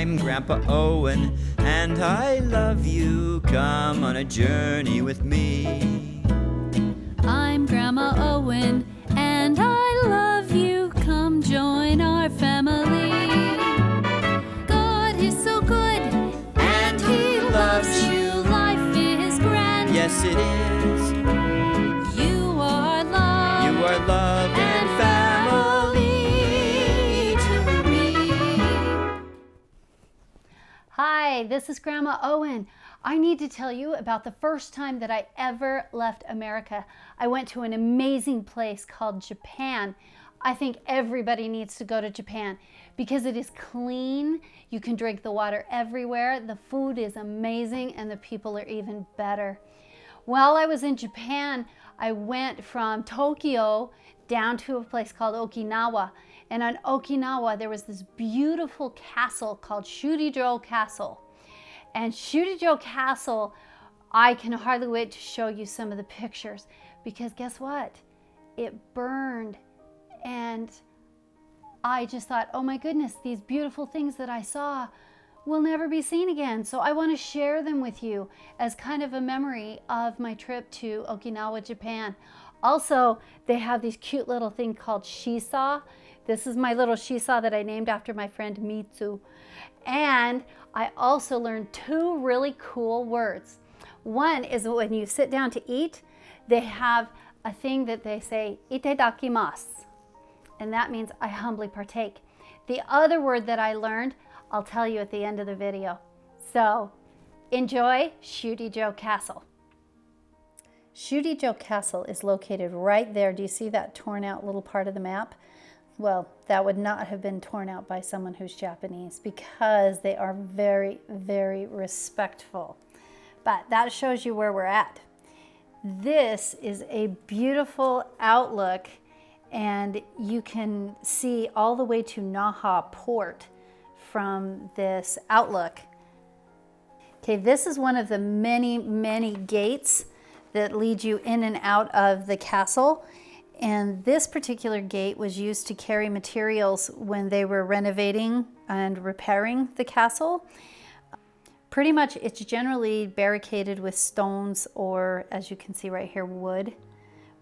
I'm Grandpa Owen, and I love you. Come on a journey with me. I'm Grandma Owen, and I love you. Come join our family. God is so good, and He loves you. Life is grand. Yes, it is. You are love. You are love and family to me. Hi, this is Grandma Owen. I need to tell you about the first time that I ever left America. I went to an amazing place called Japan. I think everybody needs to go to Japan because it is clean. You can drink the water everywhere. The food is amazing and the people are even better. While I was in Japan, I went from Tokyo down to a place called Okinawa. And on Okinawa, there was this beautiful castle called Shuri Castle. And Shuri Castle, I can hardly wait to show you some of the pictures because guess what? It burned. And I just thought, oh my goodness, these beautiful things that I saw will never be seen again. So I want to share them with you as kind of a memory of my trip to Okinawa, Japan. Also, they have these cute little thing called seesaw. This is my little seesaw that I named after my friend Mitsu. And I also learned two really cool words. One is when you sit down to eat, they have a thing that they say, itadakimasu. And that means I humbly partake. The other word that I learned, I'll tell you at the end of the video. So enjoy Shuri Castle. Shuri Castle is located right there. Do you see that torn out little part of the map? Well, that would not have been torn out by someone who's Japanese because they are very, very respectful. But that shows you where we're at. This is a beautiful outlook, and you can see all the way to Naha Port from this outlook. Okay, this is one of the many, many gates that lead you in and out of the castle. And this particular gate was used to carry materials when they were renovating and repairing the castle. Pretty much it's generally barricaded with stones or, as you can see right here, wood.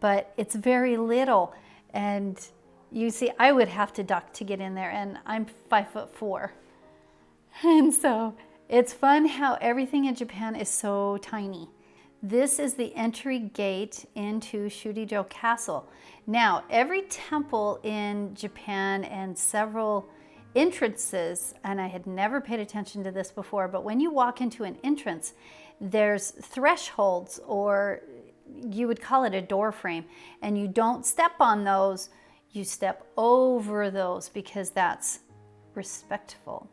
But it's very little. And you see, I would have to duck to get in there, and I'm 5'4". And so it's fun how everything in Japan is so tiny. This is the entry gate into Shuri Castle. Now, every temple in Japan and several entrances, and I had never paid attention to this before, but when you walk into an entrance, there's thresholds, or you would call it a door frame, and you don't step on those, you step over those because that's respectful.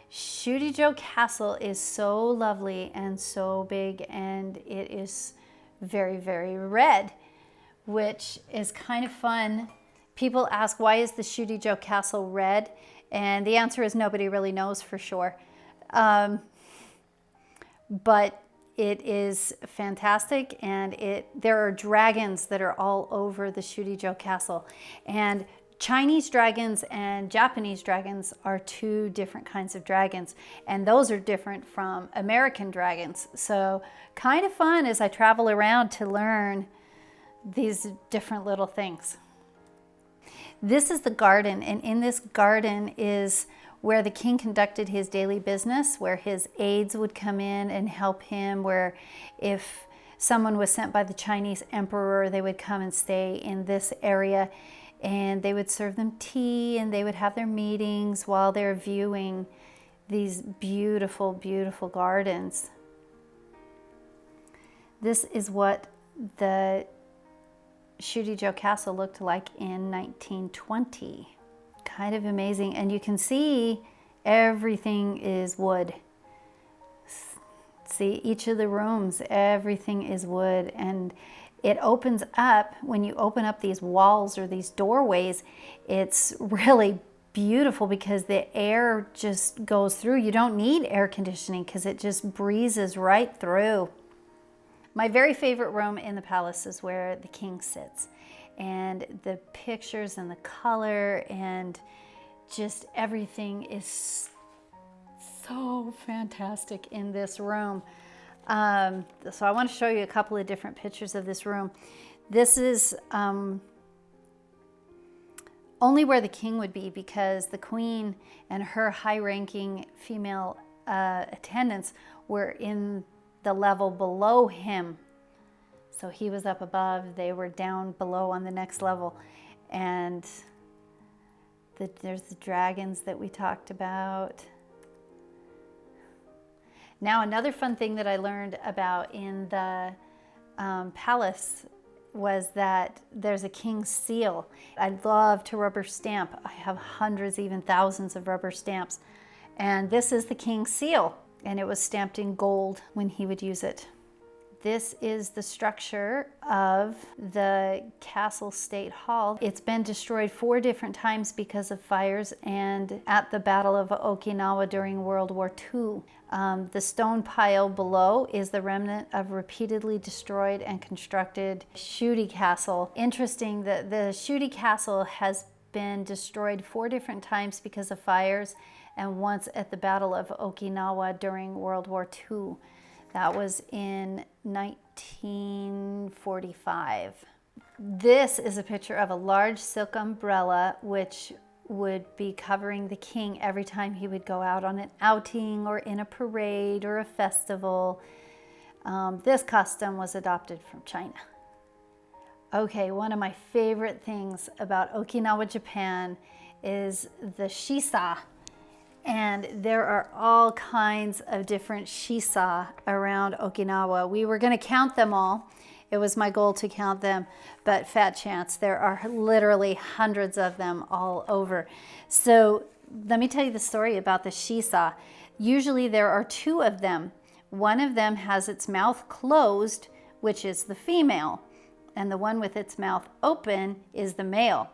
Shuri Castle is so lovely and so big, and it is very, very red, which is kind of fun. People ask, why is the Shuri Castle red? And the answer is nobody really knows for sure. But it is fantastic, and there are dragons that are all over the Shuri Castle. And Chinese dragons and Japanese dragons are two different kinds of dragons, and those are different from American dragons. So kind of fun as I travel around to learn these different little things. This is the garden, and in this garden is where the king conducted his daily business, where his aides would come in and help him, where if someone was sent by the Chinese emperor, they would come and stay in this area. And they would serve them tea, and they would have their meetings while they're viewing these beautiful, beautiful gardens. This is what the Shuri Castle looked like in 1920. Kind of amazing. And you can see everything is wood. See, each of the rooms, everything is wood. And it opens up, when you open up these walls or these doorways, it's really beautiful because the air just goes through. You don't need air conditioning because it just breezes right through. My very favorite room in the palace is where the king sits. And the pictures and the color and just everything is so fantastic in this room. So I want to show you a couple of different pictures of this room. This is only where the king would be, because the queen and her high-ranking female attendants were in the level below him. So he was up above, they were down below on the next level. And there's the dragons that we talked about. Now, another fun thing that I learned about in the palace was that there's a king's seal. I love to rubber stamp. I have hundreds, even thousands of rubber stamps. And this is the king's seal, and it was stamped in gold when he would use it. This is the structure of the Castle State Hall. It's been destroyed 4 different times because of fires and at the Battle of Okinawa during World War II. The stone pile below is the remnant of repeatedly destroyed and constructed Shuri Castle. Interesting that the Shuri Castle has been destroyed 4 different times because of fires, and once at the Battle of Okinawa during World War II. That was in 1945. This is a picture of a large silk umbrella which would be covering the king every time he would go out on an outing or in a parade or a festival. This custom was adopted from China. Okay, one of my favorite things about Okinawa, Japan is the shisa. And there are all kinds of different shisa around Okinawa. We were going to count them all. It was my goal to count them, but fat chance, there are literally hundreds of them all over. So let me tell you the story about the shisa. Usually there are 2 of them. One of them has its mouth closed, which is the female, and the one with its mouth open is the male.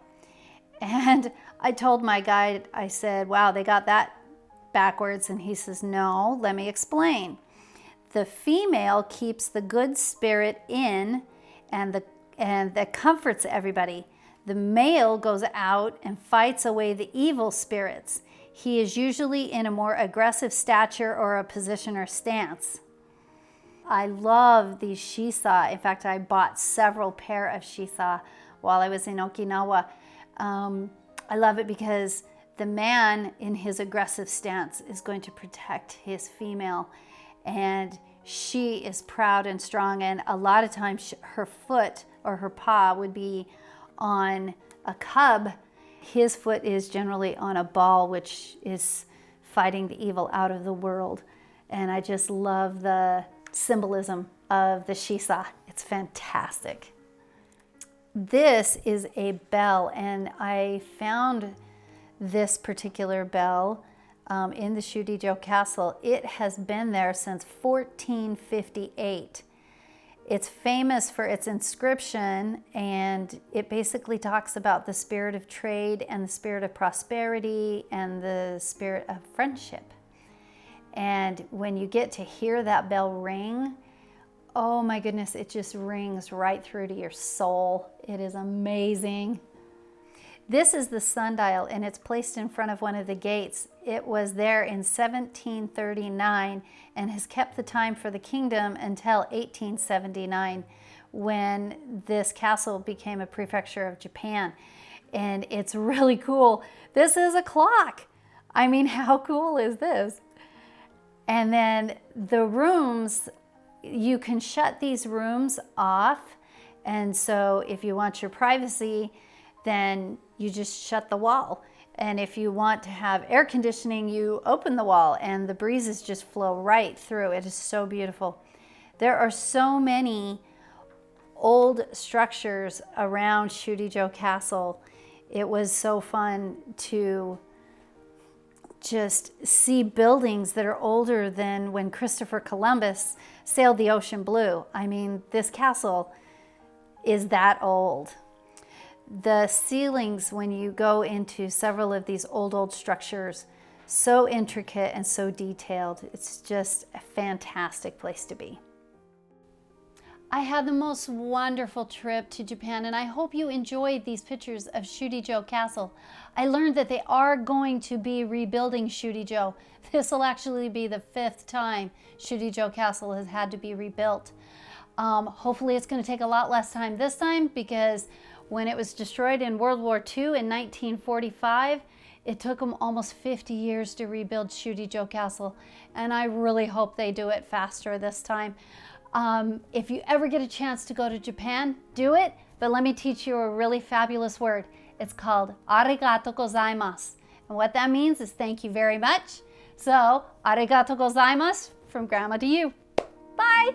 And I told my guide, I said, wow, they got that backwards. And he says, no, let me explain. The female keeps the good spirit in and that comforts everybody. The male goes out and fights away the evil spirits. He is usually in a more aggressive stature or a position or stance. I love these shisa. In fact, I bought several pair of shisa while I was in Okinawa. I love it because the man in his aggressive stance is going to protect his female, and she is proud and strong, and a lot of times her foot or her paw would be on a cub. His foot is generally on a ball, which is fighting the evil out of the world. And I just love the symbolism of the shisa. It's fantastic. This is a bell, and I found this particular bell in the Shuri Castle. It has been there since 1458. It's famous for its inscription, and it basically talks about the spirit of trade and the spirit of prosperity and the spirit of friendship. And when you get to hear that bell ring, oh my goodness, it just rings right through to your soul. It is amazing. This is the sundial, and it's placed in front of one of the gates. It was there in 1739 and has kept the time for the kingdom until 1879, when this castle became a prefecture of Japan. And it's really cool. This is a clock. I mean, how cool is this? And then the rooms, you can shut these rooms off. And so if you want your privacy, then you just shut the wall. And if you want to have air conditioning, you open the wall and the breezes just flow right through. It is so beautiful. There are so many old structures around Shuri Castle. It was so fun to just see buildings that are older than when Christopher Columbus sailed the ocean blue. I mean, this castle is that old. The ceilings, when you go into several of these old structures, so intricate and so detailed. It's just a fantastic place to be. I had the most wonderful trip to Japan, and I hope you enjoyed these pictures of Shuri Castle. I learned that they are going to be rebuilding Shuri. This will actually be the 5th time Shuri Castle has had to be rebuilt. Hopefully it's going to take a lot less time this time, because when it was destroyed in World War II in 1945, it took them almost 50 years to rebuild Shuri Castle, and I really hope they do it faster this time. If you ever get a chance to go to Japan, do it, but let me teach you a really fabulous word. It's called Arigato Gozaimasu, and what that means is thank you very much. So, Arigato Gozaimasu from Grandma to you. Bye!